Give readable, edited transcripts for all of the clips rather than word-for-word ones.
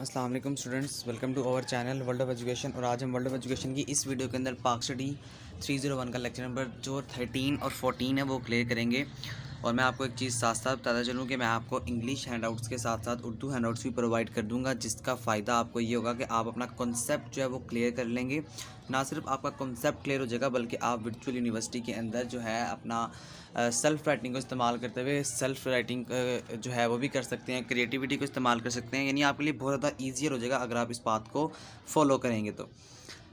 अस्सलाम वालेकुम students, welcome to our channel world of education. और आज हम वर्ल्ड ऑफ एजुकेशन की इस वीडियो के अंदर पाक स्टडी 301 का लेक्चर नंबर जो 13 और 14 है वो क्लियर करेंगे। और मैं आपको एक चीज़ साथ साथ बताता चलूँ कि मैं आपको इंग्लिश हैंडआउट्स के साथ साथ उर्दू हैंडआउट्स भी प्रोवाइड कर दूंगा, जिसका फ़ायदा आपको ये होगा कि आप अपना कॉन्सेप्ट जो है वो क्लियर कर लेंगे। ना सिर्फ आपका कॉन्सेप्ट क्लियर हो जाएगा बल्कि आप वर्चुअल यूनिवर्सिटी के अंदर जो है अपना सेल्फ़ राइटिंग को इस्तेमाल करते हुए सेल्फ़ राइटिंग जो है वो भी कर सकते हैं, क्रिएटिविटी को इस्तेमाल कर सकते हैं। यानी आपके लिए बहुत ज़्यादा ईजियर हो जाएगा अगर आप इस बात को फॉलो करेंगे।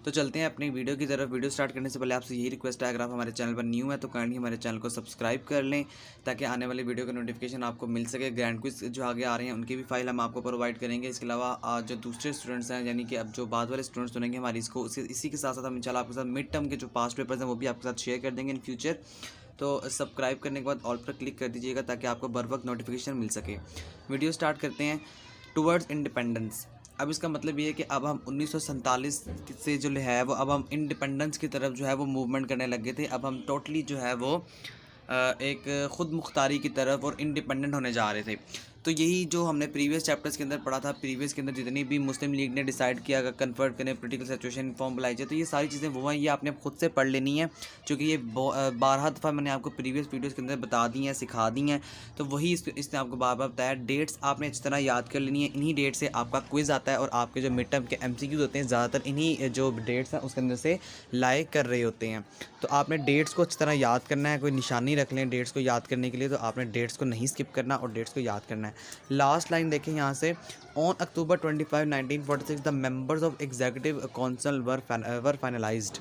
तो चलते हैं अपनी वीडियो की तरफ। वीडियो स्टार्ट करने से पहले आपसे यही रिक्वेस्ट है, अगर आप हमारे चैनल पर न्यू है तो काइंडली हमारे चैनल को सब्सक्राइब कर लें ताकि आने वाली वीडियो का नोटिफिकेशन आपको मिल सके। ग्रैंड क्विज जो आगे आ रहे हैं उनकी भी फाइल हम आपको प्रोवाइड करेंगे। इसके अलावा जो दूसरे स्टूडेंट्स हैं, यानी कि अब जो बाद वाले स्टूडेंट्स सुनेंगे हमारी इसको, इसी के साथ साथ हम इंशाल्लाह आपके साथ मिड टर्म के जो पास्ट पेपर्स हैं वो भी आपके साथ शेयर कर देंगे इन फ्यूचर। तो सब्सक्राइब करने के बाद ऑल पर क्लिक कर दीजिएगा ताकि आपको बर वक्त नोटिफिकेशन मिल सके। वीडियो स्टार्ट करते हैं। टुवर्ड्स इंडिपेंडेंस, अब इसका मतलब ये है कि अब हम 1947 से जो है वो अब हम इंडिपेंडेंस की तरफ जो है वो मूवमेंट करने लग गए थे। अब हम टोटली जो है वो एक ख़ुद मुख्तारी की तरफ और इंडिपेंडेंट होने जा रहे थे। तो यही जो हमने प्रीवियस चैप्टर्स के अंदर पढ़ा था, प्रीवियस के अंदर जितनी भी मुस्लिम लीग ने डिसाइड किया अगर कन्वर्ट करें पोलिटिकल सिचुएशन फॉर्म बुलाई जाए, तो ये सारी चीज़ें वो हैं, ये आपने खुद से पढ़ लेनी है क्योंकि ये 12 दफ़ा मैंने आपको प्रीवियस वीडियोज़ के अंदर बता दी हैं, सिखा दी हैं। तो वही इसने आपको बार बार बताया। डेट्स आपने इस तरह याद कर लेनी है। इन्हीं डेट से आपका क्विज़ आता है और आपके जो मिड टर्म के MCQs होते हैं ज़्यादातर इन्हीं जो डेट्स हैं उसके अंदर से लाए कर रहे होते हैं। तो आपने डेट्स को अच्छी तरह याद करना है। कोई निशानी रख लें डेट्स को याद करने के लिए, तो आपने डेट्स को नहीं स्किप करना और डेट्स को याद करना है। लास्ट लाइन देखें यहाँ से, on October 25, 1946 the members of executive council were finalised.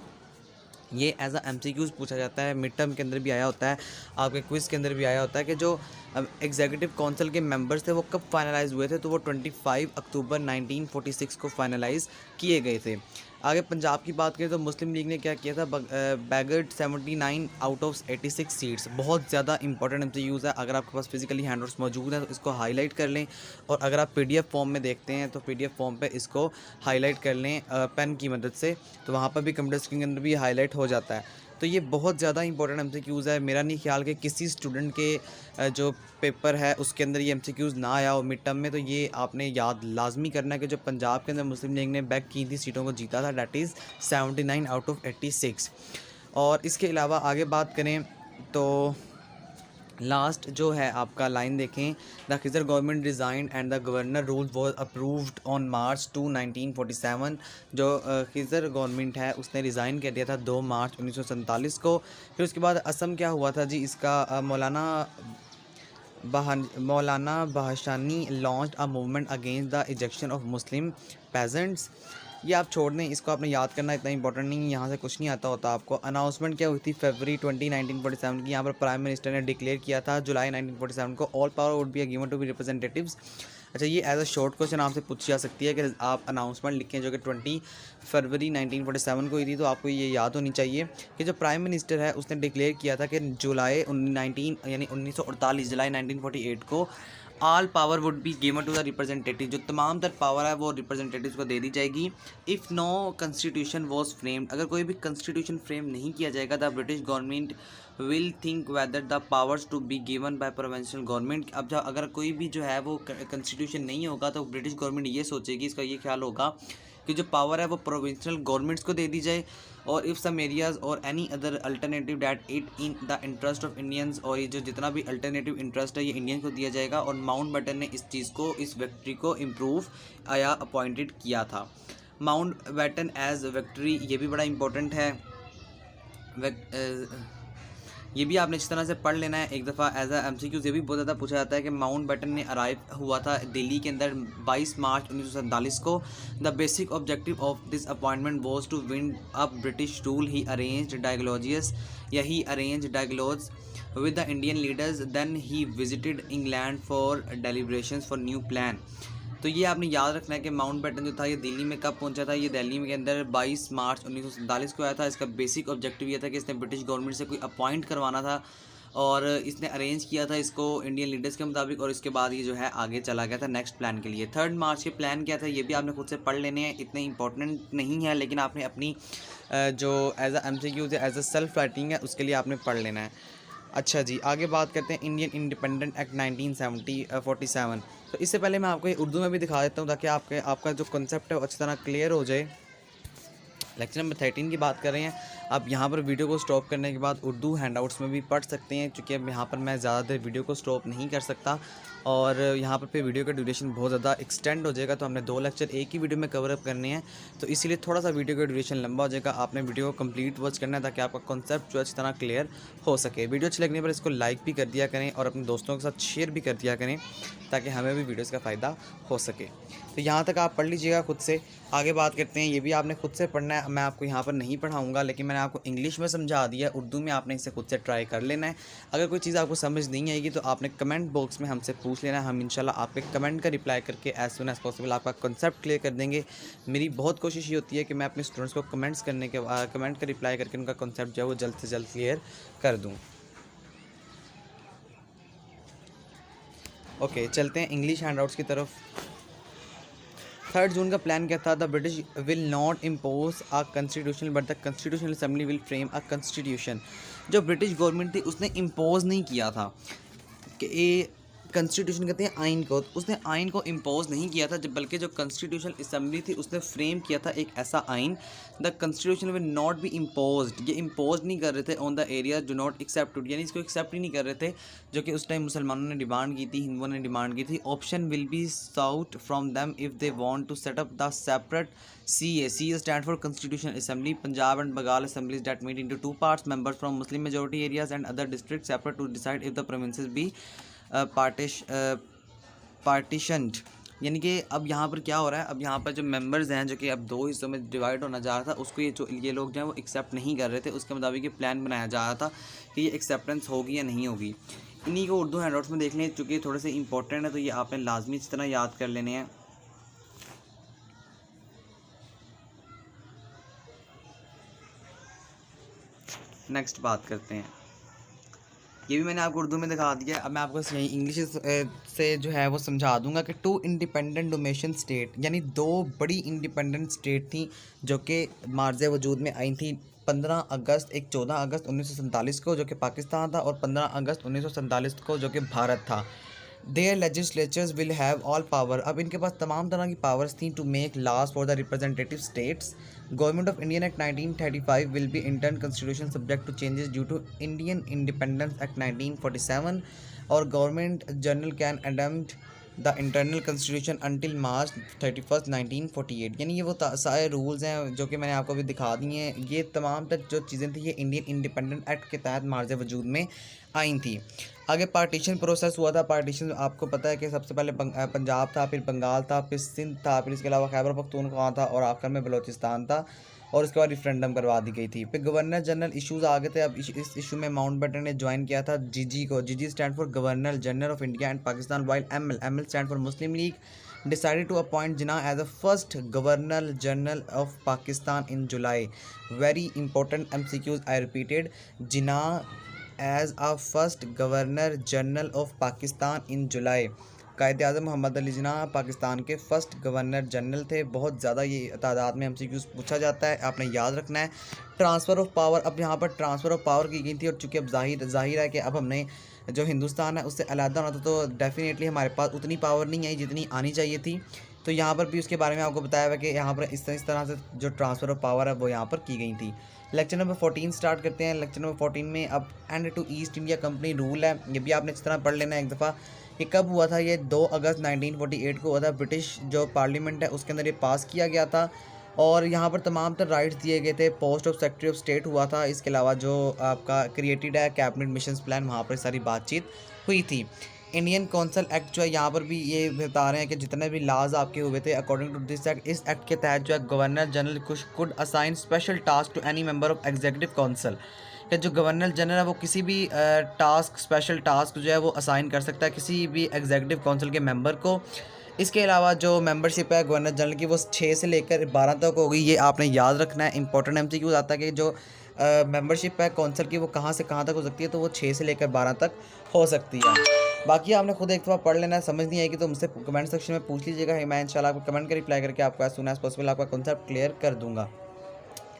ये एज MCQs पूछा जाता है, मिड टर्म के अंदर भी आया होता है, आपके क्विज़ के अंदर भी आया होता है कि जो एग्जीक्यूटिव काउंसिल के मेंबर्स थे वो कब फाइनलाइज हुए थे। तो वो 25 अक्टूबर 1946 को फाइनलाइज किए गए थे। आगे पंजाब की बात करें तो मुस्लिम लीग ने क्या किया था, बैगर्ड 79 आउट ऑफ 86 सीट्स। बहुत ज़्यादा इंपॉर्टेंट MCQs है। अगर आपके पास फिजिकली हैंडआउट्स मौजूद हैं तो इसको हाईलाइट कर लें, और अगर आप PDF फॉर्म में देखते हैं तो PDF फॉर्म पे इसको हाईलाइट कर लें पेन की मदद से, तो वहाँ पर भी कंप्यूटर स्क्रीन के अंदर भी हाईलाइट हो जाता है। तो ये बहुत ज़्यादा इंपॉर्टेंट MCQs है। मेरा नहीं ख्याल कि किसी स्टूडेंट के जो पेपर है उसके अंदर ये MCQs ना आया हो मिड टर्म में। तो ये आपने याद लाजमी करना है कि जो पंजाब के अंदर मुस्लिम लीग ने बैक की थी सीटों को जीता था, डैट इज़ 79 आउट ऑफ 86। और इसके अलावा आगे बात करें तो लास्ट जो है आपका लाइन देखें, the Khizar government resign and the governor rule was approved on March 2, 1947। जो खिज़र गवर्नमेंट है उसने रिज़ाइन कर दिया था 2 मार्च 1947 को। फिर उसके बाद असम क्या हुआ था जी, इसका Maulana Bhashani launch a movement against the ejection of Muslim peasants. ये आप छोड़ दें, इसको आपने याद करना इतना इंपॉर्टेंट नहीं है, यहाँ से कुछ नहीं आता होता आपको। अनाउंसमेंट क्या हुई थी फरवरी 20, 1947 की, यहाँ पर प्राइम मिनिस्टर ने डिक्लेयर किया था जुलाई 1947 को, all power would be given to be representatives. अच्छा, ये एज अ शॉर्ट क्वेश्चन आपसे पूछी जा सकती है कि आप अनाउंसमेंट लिखें जो कि 20 फरवरी 1947 को हुई थी। तो आपको ये याद होनी चाहिए कि जो प्राइम मिनिस्टर है उसने डिक्लेयर किया था कि जुलाई 1948 जुलाई 1948 को all power would be given to the representative. जो तमाम तर पावर है वो रिप्रेजेंटेटिव्स को दे दी जाएगी। If no constitution was framed, अगर कोई भी कॉन्स्टिट्यूशन फ्रेम नहीं किया जाएगा, the British government will think whether the powers to be given by provincial government. अब जब अगर कोई भी जो है वो कॉन्स्टिट्यूशन नहीं होगा तो ब्रिटिश गवर्नमेंट ये सोचेगी, इसका ये ख्याल होगा कि जो पावर है वो प्रोविंशियल गवर्नमेंट्स को दे दी जाए, और इफ़ सम एरियाज़ और any other alternative that it in the interest of Indians, और ये जो जितना भी अल्टरनेटिव इंटरेस्ट है ये इंडियंस को दिया जाएगा। और माउंट बैटन ने इस चीज़ को, इस विक्ट्री को इम्प्रूव या अपॉइंटेड किया था। माउंट बैटन एज विक्ट्री, ये भी बड़ा इंपॉर्टेंट है। ये भी आपने इस तरह से पढ़ लेना है एक दफ़ा एज अ MCQs। ये भी बहुत ज़्यादा पूछा जाता है कि माउंट बैटन ने अराइव हुआ था दिल्ली के अंदर 22 मार्च 1947 को। The basic objective of this appointment was to wind up British rule. He arranged dialogues या he arrange dialogues with the Indian leaders, then he visited England for deliberations for new plan. तो ये आपने याद रखना है कि mount baton जो था ये दिल्ली में कब पहुंचा था, ये दिल्ली में के अंदर 22 मार्च 1947 को आया था। इसका बेसिक ऑब्जेक्टिव ये था कि इसने ब्रिटिश गवर्नमेंट से कोई अपॉइंट करवाना था, और इसने अरेंज किया था इसको इंडियन लीडर्स के मुताबिक, और इसके बाद ये जो है आगे चला गया था नेक्स्ट प्लान के लिए। 3 मार्च के प्लान क्या था ये भी आपने खुद से पढ़ लेने हैं, इतने इंपॉर्टेंट नहीं है, लेकिन आपने अपनी जो as a MCQ as a self writing है उसके लिए आपने पढ़ लेना है। अच्छा जी, आगे बात करते हैं इंडियन इंडिपेंडेंट एक्ट 1947। तो इससे पहले मैं आपको ये उर्दू में भी दिखा देता हूँ ताकि आपका जो कॉन्सेप्ट है वो अच्छी तरह क्लियर हो जाए। लेक्चर नंबर 13 की बात कर रहे हैं। आप यहाँ पर वीडियो को स्टॉप करने के बाद उर्दू हैंडआउट्स में भी पढ़ सकते हैं, क्योंकि अब यहाँ पर मैं ज़्यादा देर वीडियो को स्टॉप नहीं कर सकता और यहाँ पर फिर वीडियो का ड्यूरेशन बहुत ज़्यादा एक्सटेंड हो जाएगा। तो हमने 2 लेक्चर एक ही वीडियो में कवर अप करने हैं, तो इसीलिए थोड़ा सा वीडियो का ड्यूरेशन लंबा हो जाएगा। आपने वीडियो को कंप्लीट वॉच करना है ताकि आपका कॉन्सेप्ट जो अच्छी तरह क्लियर हो सके। वीडियो अच्छी लगने पर इसको लाइक भी कर दिया करें और अपने दोस्तों के साथ शेयर भी कर दिया करें ताकि हमें भी वीडियोज़ का फ़ायदा हो सके। तो यहाँ तक आप पढ़ लीजिएगा खुद से। आगे बात करते हैं, ये भी आपने खुद से पढ़ना है, मैं आपको यहाँ पर नहीं पढ़ाऊँगा, लेकिन मैंने आपको इंग्लिश में समझा दिया, उर्दू में आपने इसे खुद से ट्राई कर लेना है। अगर कोई चीज़ आपको समझ नहीं आएगी तो आपने कमेंट बॉक्स में हमसे पूछ लेना है, हम इंशाल्लाह आपके कमेंट का रिप्लाई करके एज सुन एज़ पॉसिबल आपका कॉन्सेप्ट क्लियर कर देंगे। मेरी बहुत कोशिश ये होती है कि मैं अपने स्टूडेंट्स को कमेंट का रिप्लाई करके उनका कॉन्सेप्ट जो है वो जल्द से जल्द क्लियर कर दूँ। ओके, चलते हैं इंग्लिश हैंडआउट्स की तरफ। 3 जून का प्लान क्या था? The British will not impose a constitution but the constitutional assembly will frame a constitution. जो ब्रिटिश गवर्नमेंट थी उसने इम्पोज नहीं किया था कि कॉन्स्टिट्यूशन कहते हैं आइन को, उसने आइन को इम्पोज नहीं किया था, जब बल्कि जो कॉन्स्टिट्यूशनल असेंबली थी उसने फ्रेम किया था एक ऐसा आइन। The constitution will not be imposed, ये इम्पोज नहीं कर रहे थे ऑन द एरिया जो नॉट एक्सेप्टेड, यानी इसको एक्सेप्ट ही नहीं कर रहे थे, जो कि उस टाइम मुसलमानों ने डिमांड की थी, हिंदुओं ने डिमांड की थी। Option will be sought from them if they want to set up the separate CA stand for constitutional assembly Punjab and Bengal assemblies that meet into 2 parts, members from Muslim majority areas and other districts separate to decide if the provinces be partitioned. यानी कि अब यहाँ पर क्या हो रहा है, अब यहाँ पर जो मेंबर्स हैं जो कि अब 2 हिस्सों में डिवाइड होना जा रहा था, उसको ये लोग जो हैं वो एक्सेप्ट नहीं कर रहे थे। उसके मुताबिक ये प्लान बनाया जा रहा था कि ये एक्सेप्टेंस होगी या नहीं होगी। इन्हीं को उर्दू हैंडआउट्स में देख लें, चूँकि थोड़े से इंपॉर्टेंट है तो ये आपने लाजमी इस तरह याद कर लेने हैं। नेक्स्ट बात करते हैं, ये भी मैंने आपको उर्दू में दिखा दिया। अब मैं आपको यही इंग्लिश से जो है वो समझा दूंगा कि 2 इंडिपेंडेंट डोमेशन स्टेट, यानी 2 बड़ी इंडिपेंडेंट स्टेट थी जो कि मार्ज़ वजूद में आई थी। 15 अगस्त, एक 14 अगस्त 1947 को जो कि पाकिस्तान था, और 15 अगस्त 1947 को जो कि भारत था। Their legislatures will have all power, अब इनके पास तमाम तरह की पावर्स थी to make laws for the representative states. Government of Indian act 1935 will be interim constitution subject to changes due to Indian independence act 1947, और government general can adopt the internal constitution until March 31, 1948। यानी ये वो सारे rules हैं जो कि मैंने आपको अभी दिखा दिए हैं। ये तमाम तक जो चीज़ें थी ये इंडियन इंडिपेंडेंट एक्ट के तहत मार्ज वजूद में आई थी। आगे पार्टीशन प्रोसेस हुआ था। पार्टीशन आपको पता है कि सबसे पहले पंजाब था, फिर बंगाल था, फिर सिंध था, फिर इसके अलावा खैबर पख्तूनख्वा था, और आखिर में बलोचिस्तान था, और उसके बाद रेफरेंडम करवा दी गई थी। फिर गवर्नर जनरल इश्यूज़ आ गए थे। अब इस इशू में माउंटबेटन ने ज्वाइन किया था जीजी को। जीजी stand for governor general of India and Pakistan, while ML stand for Muslim league decided to appoint Jinnah as the first Governor General of Pakistan in July. Very important MCQs I repeated. Jinnah as a first Governor General of Pakistan in July. कायद आज़म मोहम्मद अली जिन्ना पाकिस्तान के first governor general थे। बहुत ज़्यादा ये तादाद में MCQs पूछा जाता है, आपने याद रखना है। ट्रांसफ़र ऑफ पावर, अब यहाँ पर ट्रांसफ़र ऑफ पावर की गई थी, और चूँकि अब जाहिर है कि अब हमने जो हिंदुस्तान है उससे अलहदा होना था, तो डेफ़िनेटली हमारे पास उतनी पावर नहीं आई जितनी आनी चाहिए थी। तो यहाँ पर भी उसके बारे में आपको बताया हुआ कि यहाँ पर इस तरह से जो ट्रांसफ़र ऑफ पावर है वो यहाँ पर की गई थी। लेक्चर नंबर 14 स्टार्ट करते हैं। लेक्चर नंबर 14 में अब end to East India Company rule है, ये भी आपने इस तरह पढ़ लेना है एक दफ़ा। ये कब हुआ था? ये 2 अगस्त 1948 को हुआ था। ब्रिटिश जो पार्लियामेंट है उसके अंदर ये पास किया गया था, और यहाँ पर तमाम तर राइट्स दिए गए थे। Post of secretary of state हुआ था। इसके अलावा जो आपका क्रिएटेड है कैबिनेट मिशंस प्लान, वहाँ पर सारी बातचीत हुई थी। इंडियन कौंसल एक्ट जो है यहाँ पर भी ये बता रहे हैं कि जितने भी लाज आपके हुए थे अकॉर्डिंग टू दिस एक्ट, इस एक्ट के तहत जो है governor general could assign special task to any member of executive council, कि जो गवर्नर जनरल है वो किसी भी स्पेशल टास्क जो है वो असाइन कर सकता है किसी भी एग्जीक्यूटिव काउंसिल के मेंबर को। इसके अलावा जो मेंबरशिप है गवर्नर जनरल की वो 6 से लेकर 12 तक होगी, ये आपने याद रखना है। इंपॉर्टेंट MCQ आता है कि जो मेंबरशिप है काउंसिल की वो कहाँ से कहाँ तक हो सकती है, तो वो 6 से लेकर 12 तक हो सकती है। बाकी आपने खुद एक दफ़ा पढ़ लेना है, समझ नहीं आएगी तो मुझसे कमेंट सेक्शन में पूछ लीजिएगा, मैं इंशाल्लाह आपको कमेंट का रिप्लाई करके आपको एज सून एज पॉसिबल आपका कॉन्सेप्ट क्लियर कर दूँगा।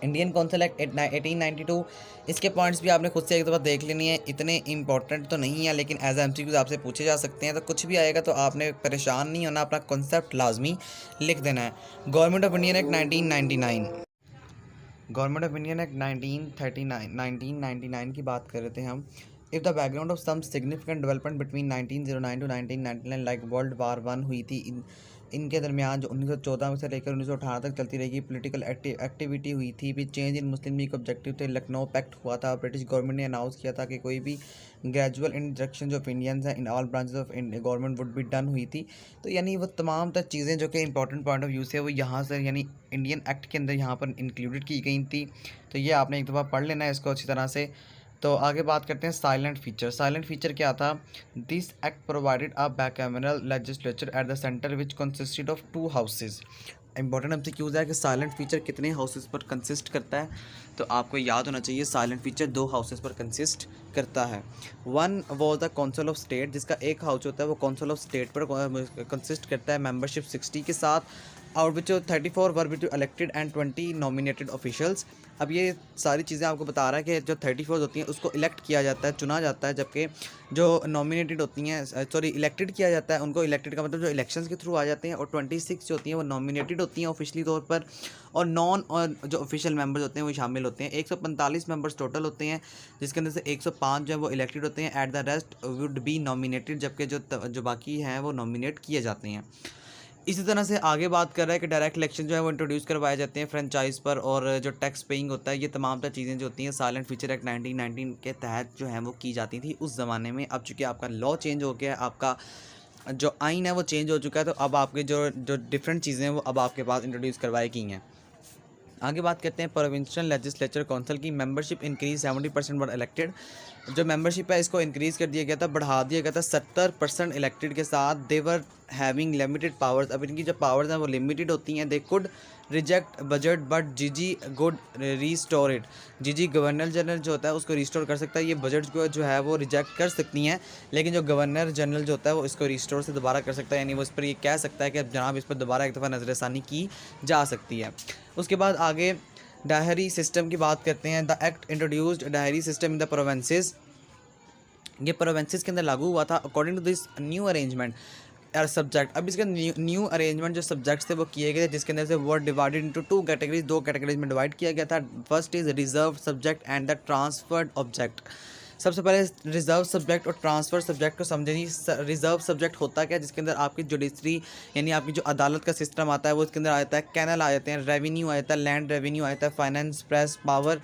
इंडियन काउंसिल एक्ट 1892, इसके पॉइंट्स भी आपने खुद से एक दफ़ा देख लेनी है, इतने इंपॉर्टेंट तो नहीं है लेकिन एज एमसीक्यूज आपसे पूछे जा सकते हैं। तो कुछ भी आएगा तो आपने परेशान नहीं होना, अपना कॉन्सेप्ट लाजमी लिख देना है। Government of Indian act 1999, government of Indian act 1999 की बात कर रहे थे हम। If the background of some significant development between 1909 to 1999 like world war one हुई थी, इनके दरमियान जो 1914 से लेकर 1918 तक चलती रहेगी पॉलिटिकल एक्टिविटी हुई थी, भी change in Muslim league objective थे, लखनऊ पैक्ट हुआ था, ब्रिटिश गवर्नमेंट ने अनाउंस किया था कि कोई भी ग्रेजुअल इंट्रोडक्शन ऑफ इंडियंस हैं in all branches of government would be done हुई थी। तो यानी वो तमाम तक चीज़ें जो कि इंपॉर्टेंट पॉइंट ऑफ व्यू से वो यहाँ से यानी इंडियन एक्ट के अंदर यहाँ पर इंक्लूडेड की गई थी। तो ये आपने एक दफ़ा पढ़ लेना है इसको अच्छी तरह से। तो आगे बात करते हैं साइलेंट फीचर। साइलेंट फीचर क्या था? This act provided a bicameral legislature at the centre which consisted of 2 houses. Important हमसे क्यों है कि साइलेंट फीचर कितने हाउसेस पर कंसिस्ट करता है, तो आपको याद होना चाहिए साइलेंट फीचर 2 हाउसेस पर कंसिस्ट करता है। One was the council of state, जिसका एक हाउस होता है वो काउंसिल ऑफ स्टेट पर कंसिस्ट करता है मेंबरशिप 60 के साथ, out which 34 were which elected and 20 nominated officials. अब ये सारी चीज़ें आपको बता रहा है कि जो 34 होती हैं उसको इलेक्ट किया जाता है, चुना जाता है, जबकि जो नॉमिनेटेड होती हैं इलेक्टेड किया जाता है, उनको इलेक्टेड का मतलब जो इलेक्शंस के थ्रू आ जाते हैं, और 26 जो होती हैं वो नॉमिनेटेड होती हैं ऑफिशियली तौर पर, और नॉन और जो ऑफिशियल मेंबर्स होते हैं वो शामिल होते हैं। 145 मेंबर्स टोटल होते हैं, जिसके अंदर से 105 जो है वो इलेक्टेड होते हैं, at the rest would be nominated, जबकि जो बाकी हैं वो नॉमिनेट किए जाते हैं। इसी तरह से आगे बात कर रहा है कि डायरेक्ट इलेक्शन जो है वो इंट्रोड्यूस करवाए जाते हैं फ्रेंचाइज पर, और जो टैक्स पेइंग होता है, ये तमाम तर चीज़ें जो होती हैं साइलेंट फीचर एक्ट 1919 के तहत जो है वो की जाती थी उस ज़माने में। अब चूँकि आपका लॉ चेंज हो गया है, आपका जो आइन है वो चेंज हो चुका है, तो अब आपके जो जो डिफरेंट चीज़ें हैं वो अब आपके पास इंट्रोड्यूस करवाई गई हैं। आगे बात करते हैं प्रोविंशियल लेजिस्लेचर काउंसिल की। Membership increase 70% were elected. जो मेंबरशिप है इसको इंक्रीज़ कर दिया गया था, बढ़ा दिया गया था 70% इलेक्टेड के साथ। देवर हैविंग लिमिटेड पावर्स, अब इनकी जो पावर्स हैं वो लिमिटेड होती हैं। They could reject budget but जीजी गुड रीस्टोर इट। जीजी गवर्नर जनरल जो होता है उसको रिस्टोर कर सकता है, ये बजट को जो है वो रिजेक्ट कर सकती हैं, लेकिन जो गवर्नर जनरल जो होता है वो इसको रिस्टोर से दोबारा कर सकता है, यानी वो इस पर ये कह सकता है कि जनाब इस पर दोबारा एक दफ़ा नज़रसानी की जा सकती है। उसके बाद आगे डायरी सिस्टम की बात करते हैं। The act introduced diary system in the provinces, ये प्रोवेंसेस के अंदर लागू हुआ था। According to this new arrangement और सब्जेक्ट, अब इसके न्यू अरेंजमेंट जो सब्जेक्ट्स थे वो किए गए थे, जिसके अंदर से word divided into 2 categories, 2 categories में डिवाइड किया गया था। First is reserve subject and the transferred object. सबसे पहले रिजर्व सब्जेक्ट और ट्रांसफर सब्जेक्ट को समझेंगे। रिजर्व सब्जेक्ट होता क्या, जिसके अंदर आपकी जुडिशरी यानी आपकी जो अदालत का सिस्टम आता है वो इसके अंदर आ जाता है, कैनल आ जाते हैं, रेवेन्यू आ जाता है, लैंड रेवेन्यू आ जाता है, फाइनेंस, प्रेस, पावर,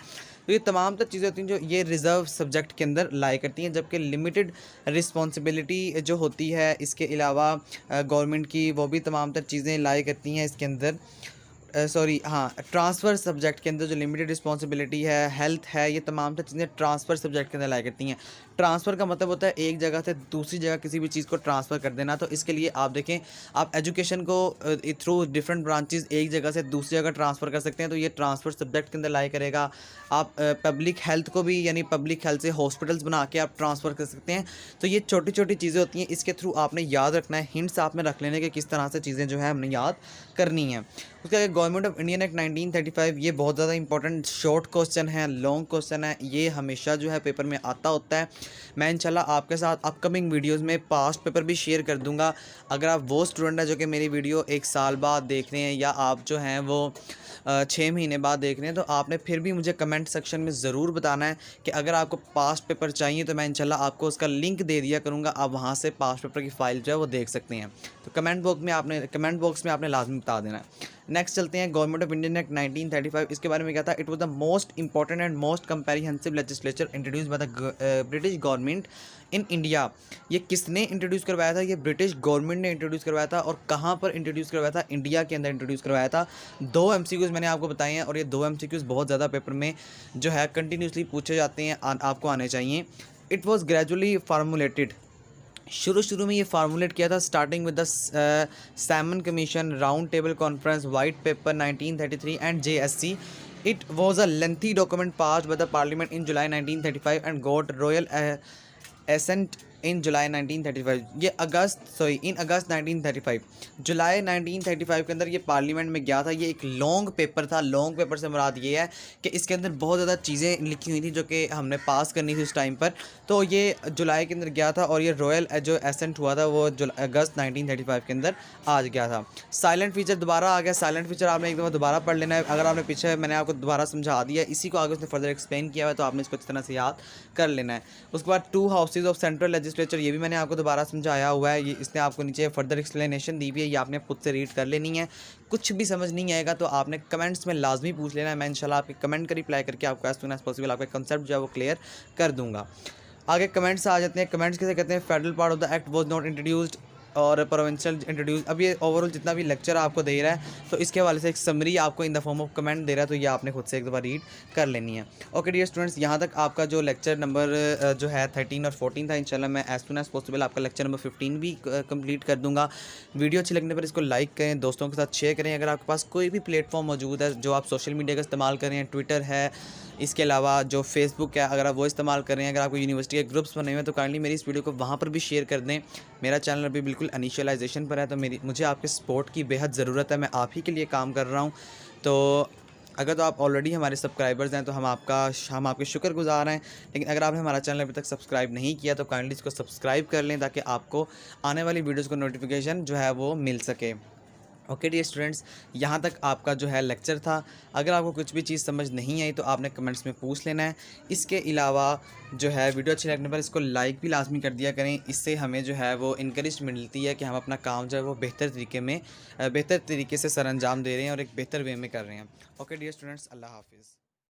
तो ये तमाम तो चीज़ें होती हैं जो ये रिज़र्व सब्जेक्ट के अंदर लाई करती हैं। जबकि लिमिटेड रिस्पॉन्सिबिलिटी जो होती है इसके अलावा गवर्नमेंट की, वो भी तमाम तर चीज़ें लाई करती हैं इसके अंदर। ट्रांसफ़र सब्जेक्ट के अंदर जो लिमिटेड रिस्पॉन्सिबिलिटी है, हेल्थ है, ये तमाम तर चीज़ें ट्रांसफ़र सब्जेक्ट के अंदर लाई करती हैं। ट्रांसफ़र का मतलब होता है एक जगह से दूसरी जगह किसी भी चीज़ को ट्रांसफ़र कर देना। तो इसके लिए आप देखें, आप एजुकेशन को थ्रू डिफरेंट ब्रांचेस एक जगह से दूसरी जगह ट्रांसफ़र कर सकते हैं, तो ये ट्रांसफ़र सब्जेक्ट के अंदर लाई करेगा। आप पब्लिक हेल्थ को भी यानी पब्लिक हेल्थ से हॉस्पिटल्स बना के आप ट्रांसफ़र कर सकते हैं। तो ये छोटी छोटी चीज़ें होती हैं, इसके थ्रू आपने याद रखना है, हिंट्स आप में रख लेने के किस तरह से चीज़ें जो है हमने याद करनी है। उसके आगे गवर्नमेंट ऑफ इंडियन एक्ट 1935, ये बहुत ज़्यादा इंपॉर्टेंट शॉर्ट क्वेश्चन है, लॉन्ग क्वेश्चन है, ये हमेशा जो है पेपर में आता होता है। मैं इंशाल्लाह आपके साथ अपकमिंग वीडियोस में पास्ट पेपर भी शेयर कर दूंगा। अगर आप वो स्टूडेंट हैं जो कि मेरी वीडियो 1 साल बाद देख रहे हैं, या आप जो हैं वो 6 महीने बाद देख रहे हैं, तो आपने फिर भी मुझे कमेंट सेक्शन में ज़रूर बताना है कि अगर आपको पास्ट पेपर चाहिए तो मैं इंशाल्लाह आपको उसका लिंक दे दिया करूँगा, आप वहाँ से पास्ट पेपर की फ़ाइल जो है वो देख सकते हैं। तो कमेंट बॉक्स में आपने लाजमी बता देना है। नेक्स्ट चलते हैं गवर्नमेंट ऑफ इंडियन एक्ट 1935, इसके बारे में क्या था? It was the most important and most comprehensive legislature introduce by the British government in India. ये किसने इंट्रोड्यूस करवाया था? ये ब्रिटिश गवर्नमेंट ने इंट्रोड्यूस करवाया था। और कहाँ पर इंट्रोड्यूस करवाया था? इंडिया के अंदर इंट्रोड्यूस करवाया था। 2 MCQs मैंने आपको बताए हैं, और ये 2 MCQs बहुत ज़्यादा पेपर में जो है कंटिन्यूसली पूछे जाते हैं, आपको आने चाहिए। इट वॉज ग्रेजुअली फार्मूलेटेड, शुरू में ये फार्मूलेट किया था starting with the Simon commission, round table conference, white paper 1933 and JSC। It was a lengthy document passed by the parliament in July 1935 and got royal assent in July 1935, ये इन अगस्त 1935, जुलाई 1935 के अंदर ये parliament में गया था। ये एक लॉन्ग पेपर था। लॉन्ग पेपर से मुराद ये है कि इसके अंदर बहुत ज़्यादा चीज़ें लिखी हुई थी जो कि हमने पास करनी थी उस टाइम पर। तो ये जुलाई के अंदर गया था और ये रॉयल जो एसेंट हुआ था वो अगस्त 1935 के अंदर आज गया था। साइलेंट फीचर दोबारा आ गया। साइलेंट फीचर आपने एक दफ़ा दोबारा पढ़ लेना है। अगर आपने पीछे मैंने आपको दोबारा समझा दिया, इसी को आगे उसने फर्दर एक्सप्लेन किया हुआ है, तो आपने इसको इस तरह से याद कर लेना है। उसके बाद 2 हाउसेज ऑफ सेंट्रल लेजिस्लेचर, ये भी मैंने आपको दोबारा समझाया हुआ है। ये इसने आपको नीचे फर्दर एक्सप्लेनेशन दी हुई है, ये आपने खुद से रीड कर लेनी है। कुछ भी समझ नहीं आएगा तो आपने कमेंट्स में लाजमी पूछ लेना है। मैं इंशाल्लाह आपके कमेंट का रिप्लाई करके आपको एज सून एज पॉसिबल आपका कंसेप्ट जो है वो क्लियर कर दूंगा। आगे कमेंट्स आ जाते हैं। कमेंट्स किसे कहते हैं? Federal part of the act was not introduced और प्रोविंशियल इंट्रोड्यूस। अब ये ओवरऑल जितना भी लेक्चर आपको दे रहा है तो इसके हवाले से एक समरी आपको in the form of comment दे रहा है, तो ये आपने खुद से एक दफ़ा रीड कर लेनी है। ओके डियर स्टूडेंट्स, यहाँ तक आपका जो लेक्चर नंबर जो है 13 और 14 था। इंशाल्लाह मैं एज सून एज पॉसिबल आपका लेक्चर नंबर 15 भी कंप्लीट कर दूँगा। वीडियो अच्छी लगने पर इसको लाइक करें, दोस्तों के साथ शेयर करें। अगर आपके पास कोई भी प्लेटफॉर्म मौजूद है जो आप सोशल मीडिया का इस्तेमाल कर रहे हैं, ट्विटर है, इसके अलावा जो फेसबुक है, अगर आप वो इस्तेमाल कर रहे हैं, अगर आपको यूनिवर्सिटी के ग्रुप्स बने हुए हैं तो काइंडली मेरी इस वीडियो को वहाँ पर भी शेयर कर दें। मेरा चैनल अभी बिल्कुल इनिशियलाइजेशन पर है, तो मुझे आपके सपोर्ट की बेहद ज़रूरत है। मैं आप ही के लिए काम कर रहा हूँ। तो अगर तो आप ऑलरेडी हमारे सब्सक्राइबर्स हैं तो हम आपके शुक्रगुजार हैं। लेकिन अगर आपने हमारा चैनल अभी तक सब्सक्राइब नहीं किया तो काइंडली इसको सब्सक्राइब कर लें ताकि आपको आने वाली वीडियोज़ को नोटिफिकेशन जो है वो मिल सके। ओके डियर स्टूडेंट्स, यहाँ तक आपका जो है लेक्चर था। अगर आपको कुछ भी चीज़ समझ नहीं आई तो आपने कमेंट्स में पूछ लेना है। इसके अलावा जो है वीडियो अच्छी लगने पर इसको लाइक भी लाजमी कर दिया करें। इससे हमें जो है वो इनकरेज मिलती है कि हम अपना काम जो है वो बेहतर तरीके से सरअंजाम दे रहे हैं और एक बेहतर वे में कर रहे हैं। ओके डियर स्टूडेंट्स, अल्लाह हाफिज़।